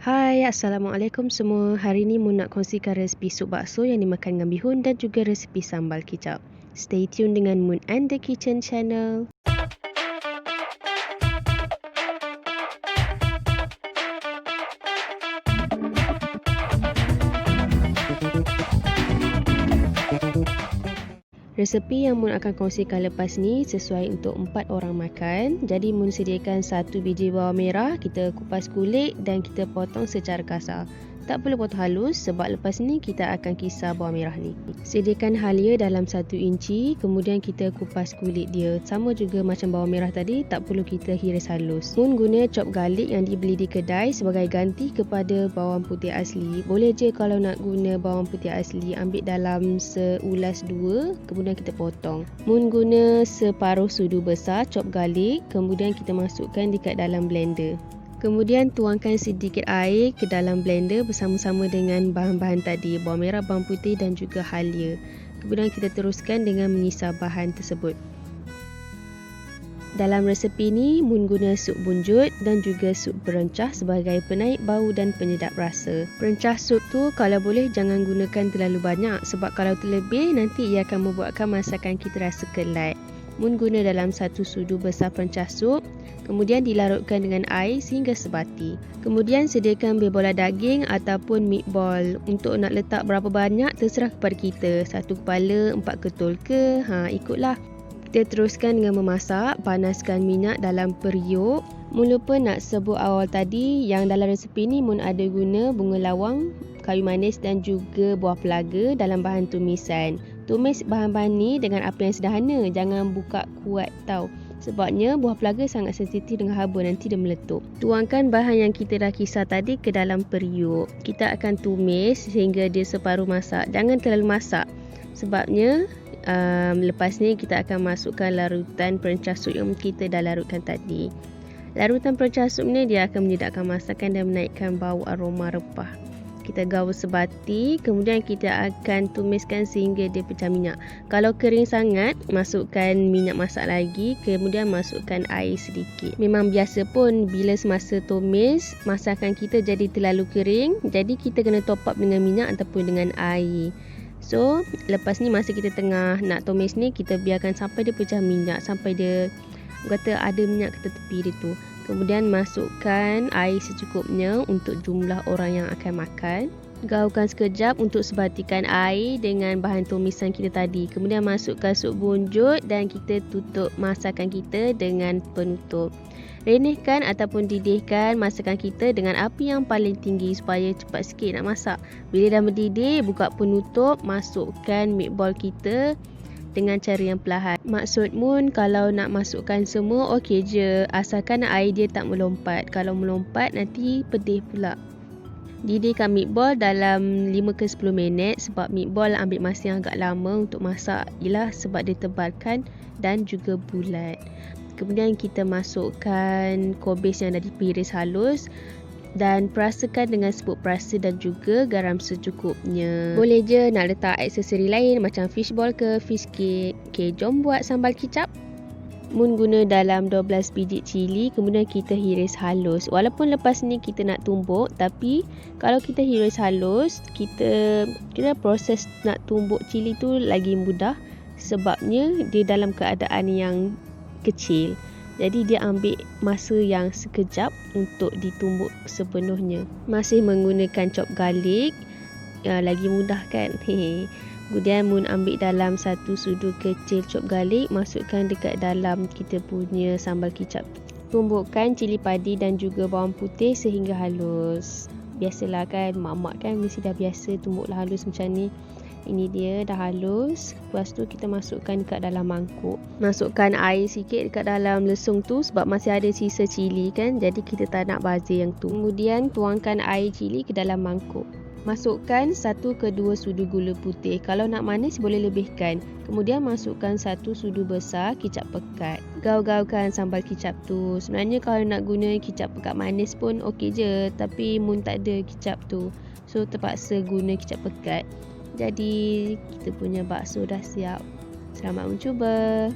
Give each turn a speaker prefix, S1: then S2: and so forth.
S1: Hai, Assalamualaikum semua. Hari ni Mun nak kongsikan resipi sup bakso yang dimakan dengan bihun dan juga resipi sambal kicap. Stay tune dengan Mun and the Kitchen channel. Resepi yang Mun akan kongsikan lepas ni sesuai untuk 4 orang makan. Jadi Mun sediakan 1 biji bawang merah, kita kupas kulit dan kita potong secara kasar. Tak perlu potong halus sebab lepas ni kita akan kisar bawang merah ni. Sediakan halia dalam 1 inci, kemudian kita kupas kulit dia. Sama juga macam bawang merah tadi, tak perlu kita hiris halus. Mun guna chop garlic yang dibeli di kedai sebagai ganti kepada bawang putih asli. Boleh je kalau nak guna bawang putih asli, ambil dalam seulas 2, kemudian kita potong. Mun guna separuh sudu besar chop garlic, kemudian kita masukkan dekat dalam blender. Kemudian tuangkan sedikit air ke dalam blender bersama-sama dengan bahan-bahan tadi, bawang merah, bawang putih dan juga halia. Kemudian kita teruskan dengan mengisar bahan tersebut. Dalam resepi ni, Mun guna sup bunjut dan juga sup berencah sebagai penaik bau dan penyedap rasa. Perencah sup tu kalau boleh jangan gunakan terlalu banyak sebab kalau terlebih nanti ia akan membuatkan masakan kita rasa kelat. Mun guna dalam 1 sudu besar perencah sup, kemudian dilarutkan dengan air sehingga sebati. Kemudian sediakan bola daging ataupun meatball. Untuk nak letak berapa banyak terserah kepada kita. 1 kepala, 4 ketul ke, ikutlah. Kita teruskan dengan memasak, panaskan minyak dalam periuk. Mun lupa nak sebut awal tadi, yang dalam resepi ni Mun ada guna bunga lawang, kayu manis dan juga buah pelaga dalam bahan tumisan. Tumis bahan-bahan ni dengan api yang sederhana, jangan buka kuat tau. Sebabnya buah pelaga sangat sensitif dengan haba, nanti dia meletup. Tuangkan bahan yang kita dah kisar tadi ke dalam periuk. Kita akan tumis sehingga dia separuh masak. Jangan terlalu masak. Sebabnya lepas ni kita akan masukkan larutan perencah sup yang kita dah larutkan tadi. Larutan perencah sup ni dia akan menyedapkan masakan dan menaikkan bau aroma rempah. Kita gaul sebati, kemudian kita akan tumiskan sehingga dia pecah minyak. Kalau kering sangat, masukkan minyak masak lagi, kemudian masukkan air sedikit. Memang biasa pun bila semasa tumis, masakan kita jadi terlalu kering, jadi kita kena top up dengan minyak ataupun dengan air. So, lepas ni masa kita tengah nak tumis ni, kita biarkan sampai dia pecah minyak, sampai dia kata ada minyak ke tepi dia tu. Kemudian masukkan air secukupnya untuk jumlah orang yang akan makan. Gaulkan sekejap untuk sebatikan air dengan bahan tumisan kita tadi. Kemudian masukkan sup bunjut dan kita tutup masakan kita dengan penutup. Renihkan ataupun didihkan masakan kita dengan api yang paling tinggi supaya cepat sikit nak masak. Bila dah mendidih, buka penutup, masukkan meatball kita dengan cara yang perlahan. Maksud Mun kalau nak masukkan semua okey je, asalkan air dia tak melompat. Kalau melompat nanti pedih pula. Didihkan meatball dalam 5 ke 10 minit sebab meatball ambil masa yang agak lama untuk masak. Ialah sebab dia tebalkan dan juga bulat. Kemudian kita masukkan kobis yang dah dipiris halus dan perasakan dengan serbuk perasa dan juga garam secukupnya. Boleh je nak letak aksesori lain macam fishball ke fish cake. Okay, jom buat sambal kicap. Mun guna dalam 12 biji cili, kemudian kita hiris halus. Walaupun lepas ni kita nak tumbuk, tapi kalau kita hiris halus, kita proses nak tumbuk cili tu lagi mudah sebabnya dia dalam keadaan yang kecil. Jadi dia ambil masa yang sekejap untuk ditumbuk sepenuhnya. Masih menggunakan chop garlic, lagi mudah kan? Kemudian Mun ambil dalam 1 sudu kecil chop garlic, masukkan dekat dalam kita punya sambal kicap. Tumbukkan cili padi dan juga bawang putih sehingga halus. Biasalah kan, mak-mak kan mesti dah biasa tumbuklah halus macam ni. Ini dia dah halus. Lepas tu kita masukkan dekat dalam mangkuk. Masukkan air sikit dekat dalam lesung tu sebab masih ada sisa cili kan. Jadi kita tak nak bazir yang tu. Kemudian tuangkan air cili ke dalam mangkuk. Masukkan 1 ke 2 sudu gula putih. Kalau nak manis boleh lebihkan. Kemudian masukkan 1 sudu besar kicap pekat. Gaul-gaulkan sambal kicap tu. Sebenarnya kalau nak guna kicap pekat manis pun okey je. Tapi Mun tak ada kicap tu, so terpaksa guna kicap pekat. Jadi kita punya bakso dah siap. Selamat mencuba.